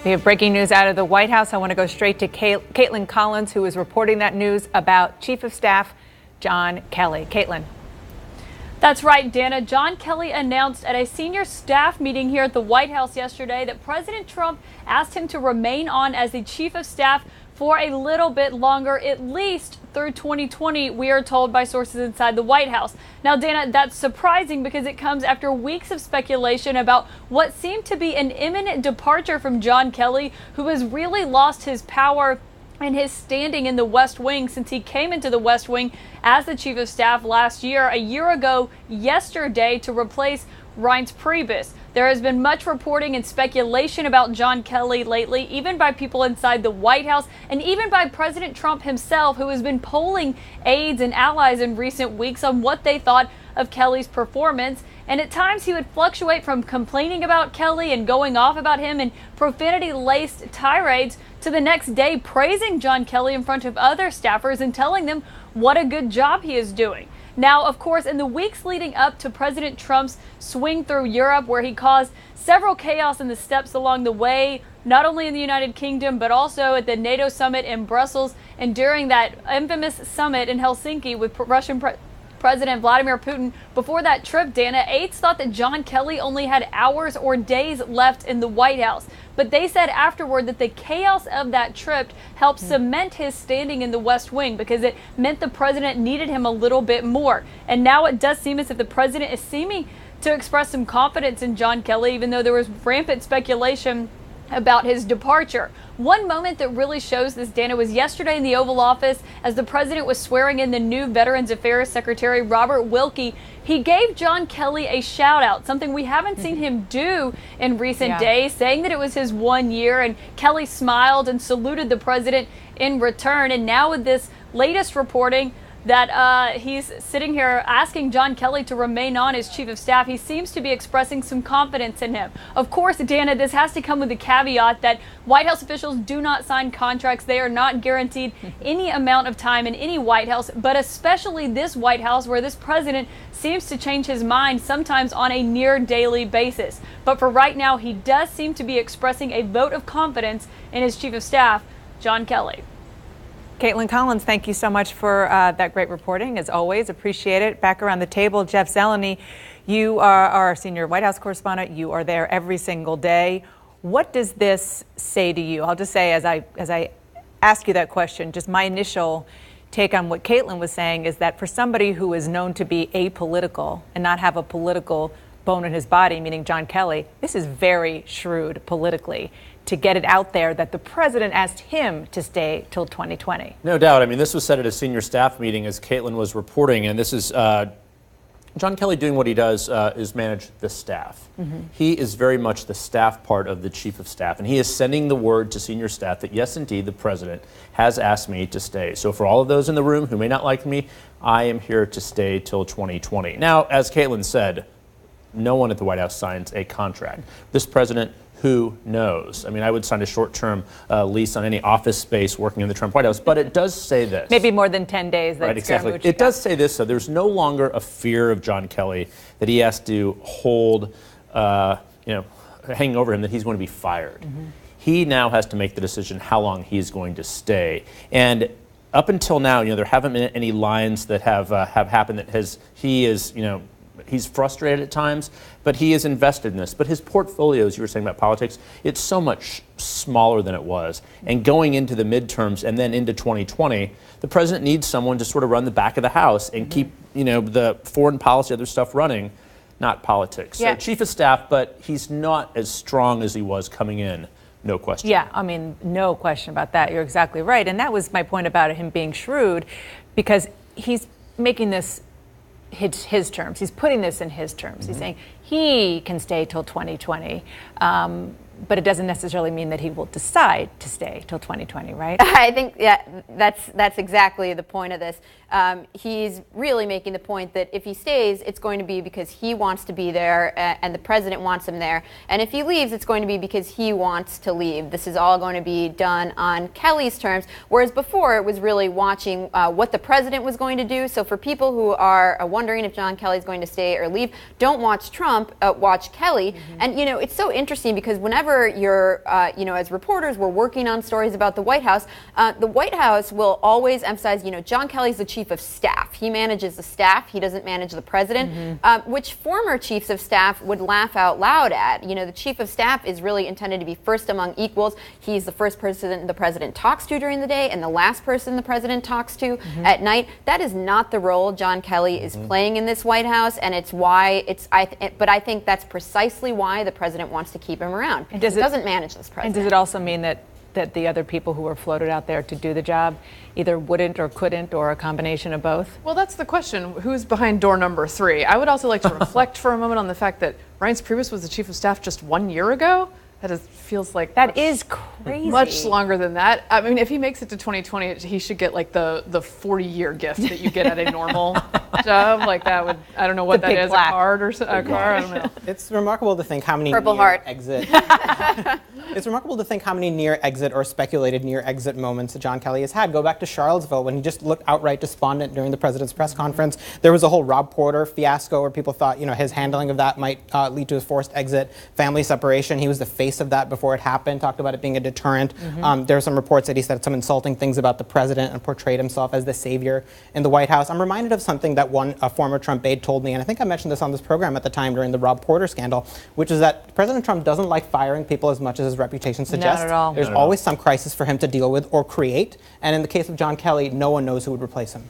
We have breaking news out of the White House. I want to go straight to Caitlin Collins, who is reporting that news about Chief of Staff John Kelly. Caitlin. That's right, Dana. John Kelly announced at a senior staff meeting here at the White House yesterday that President Trump asked him to remain on as the Chief of Staff for a little bit longer, at least through 2020, we are told by sources inside the White House. Now, Dana, that's surprising because it comes after weeks of speculation about what seemed to be an imminent departure from John Kelly, who has really lost his power and his standing in the West Wing since he came into the West Wing as the Chief of Staff last year, a year ago yesterday, to replace Reince Priebus. There has been much reporting and speculation about John Kelly lately, even by people inside the White House and even by President Trump himself, who has been polling aides and allies in recent weeks on what they thought of Kelly's performance. And at times he would fluctuate from complaining about Kelly and going off about him in profanity-laced tirades to the next day praising John Kelly in front of other staffers and telling them what a good job he is doing. Now, of course, in the weeks leading up to President Trump's swing through Europe, where he caused several chaos in the steps along the way, not only in the United Kingdom, but also at the NATO summit in Brussels, and during that infamous summit in Helsinki with Russian President Vladimir Putin. Before that trip, Dana, aides thought that John Kelly only had hours or days left in the White House. But they said afterward that the chaos of that trip helped cement his standing in the West Wing because it meant the president needed him a little bit more. And now it does seem as if the president is seeming to express some confidence in John Kelly, even though there was rampant speculation about his departure. One moment that really shows this, Dana, was yesterday in the Oval Office as the president was swearing in the new Veterans Affairs Secretary, Robert Wilkie. He gave John Kelly a shout out, something we haven't seen him do in recent days, saying that it was his 1 year, and Kelly smiled and saluted the president in return. And now with this latest reporting that he's sitting here asking John Kelly to remain on as Chief of Staff, he seems to be expressing some confidence in him. Of course, Dana, this has to come with the caveat that White House officials do not sign contracts. They are not guaranteed any amount of time in any White House, but especially this White House, where this president seems to change his mind sometimes on a near daily basis. But for right now, he does seem to be expressing a vote of confidence in his Chief of Staff, John Kelly. Caitlin Collins, thank you so much for that great reporting. As always, appreciate it. Back around the table, Jeff Zeleny, you are our senior White House correspondent. You are there every single day. What does this say to you? I'll just say, as I ask you that question, just my initial take on what Caitlin was saying is that for somebody who is known to be apolitical and not have a political bone in his body, meaning John Kelly, this is very shrewd politically to get it out there that the president asked him to stay till 2020. No doubt. I mean, this was said at a senior staff meeting as Caitlin was reporting, and this is John Kelly doing what he does is manage the staff. He is very much the staff part of the Chief of Staff, and he is sending the word to senior staff that, yes, indeed, the president has asked me to stay. So for all of those in the room who may not like me, I am here to stay till 2020. Now, as Caitlin said, no one at the White House signs a contract. This president, who knows? I mean, I would sign a short-term lease on any office space working in the Trump White House, but it does say this. Maybe more than 10 days. Right, exactly. It does say this, so there's no longer a fear of John Kelly that he has to hold, hanging over him, that he's going to be fired. He now has to make the decision how long he's going to stay. And up until now, there haven't been any lines that have happened that he's frustrated at times, but he is invested in this. But his portfolio, as you were saying about politics, it's so much smaller than it was. And going into the midterms and then into 2020, the president needs someone to sort of run the back of the house and keep, the foreign policy, other stuff running, not politics. So Chief of Staff, but he's not as strong as he was coming in. No question. Yeah, I mean, no question about that. You're exactly right. And that was my point about him being shrewd, because he's making this his terms. He's putting this in his terms. He's saying he can stay till 2020. But it doesn't necessarily mean that he will decide to stay till 2020, right? I think, that's exactly the point of this. He's really making the point that if he stays, it's going to be because he wants to be there and the president wants him there. And if he leaves, it's going to be because he wants to leave. This is all going to be done on Kelly's terms, whereas before it was really watching what the president was going to do. So for people who are wondering if John Kelly's going to stay or leave, don't watch Trump, watch Kelly. And, it's so interesting because whenever whenever you're, as reporters, we're working on stories about the White House will always emphasize, John Kelly's the chief of staff. He manages the staff. He doesn't manage the president, which former chiefs of staff would laugh out loud at. The chief of staff is really intended to be first among equals. He's the first person the president talks to during the day and the last person the president talks to at night. That is not the role John Kelly is playing in this White House, and it's why but I think that's precisely why the president wants to keep him around, because he doesn't manage this president. And does it also mean that the other people who were floated out there to do the job either wouldn't or couldn't, or a combination of both? Well, that's the question. Who's behind door number 3? I would also like to reflect for a moment on the fact that Reince Priebus was the chief of staff just 1 year ago. Feels like that is crazy. Much longer than that. I mean, if he makes it to 2020, he should get like the 40-year gift that you get at a normal job. Like that would, I don't know what that is, a card or a car. I don't know. It's remarkable to think how many Purple near heart. exit. It's remarkable to think how many near exit or speculated near exit moments that John Kelly has had. Go back to Charlottesville when he just looked outright despondent during the president's press conference. There was a whole Rob Porter fiasco where people thought, his handling of that might lead to his forced exit, family separation. He was the face of that before it happened, talked about it being a deterrent. There were some reports that he said some insulting things about the president and portrayed himself as the savior in the White House. I'm reminded of something that a former Trump aide told me, and I think I mentioned this on this program at the time during the Rob Porter scandal, which is that President Trump doesn't like firing people as much as his reputation suggests. Not at all. There's always some crisis for him to deal with or create, and in the case of John Kelly, no one knows who would replace him.